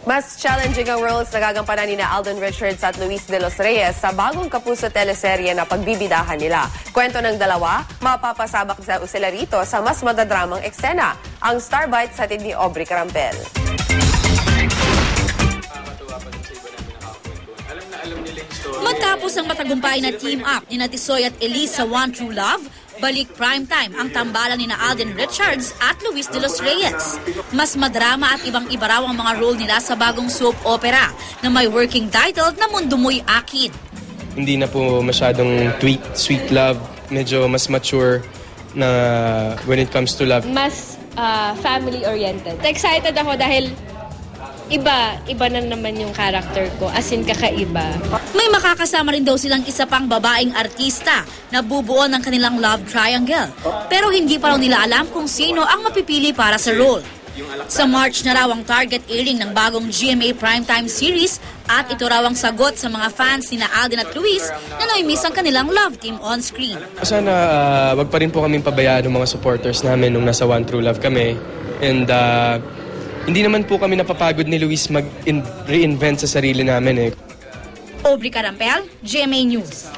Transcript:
Mas challenging ang roles na gagampanan ni Alden Richards at Luis de los Reyes sa bagong kapuso teleserye na pagbibidahan nila. Kwento ng dalawa, mapapasabak sila rito sa mas madadramang eksena. Ang Star Bites hatid ni Aubrey Carampel. Matapos ang matagumpay na team-up ni Tisoy at Elise sa One True Love, balik primetime ang tambalan ni Alden Richards at Luis de los Reyes. Mas madrama at ibang-iba raw ang mga role nila sa bagong soap opera na may working title na Mundo Mo'y Akin. Hindi na po masyadong sweet love, medyo mas mature na when it comes to love. Mas family-oriented. Excited ako dahil iba na naman yung character ko, as in kakaiba. May makakasama rin daw silang isa pang babaeng artista na bubuo ng kanilang love triangle. Pero hindi pa raw nila alam kung sino ang mapipili para sa role. Sa March na raw ang target airing ng bagong GMA Primetime series at ito raw ang sagot sa mga fans ni Alden at Luis na namimiss ang kanilang love team on screen. Sana wag pa rin po kaming pabayaan ng mga supporters namin nung nasa One True Love kami. And hindi naman po kami napapagod ni Luis mag-reinvent sa sarili namin eh. Aubrey Carampel, GMA News.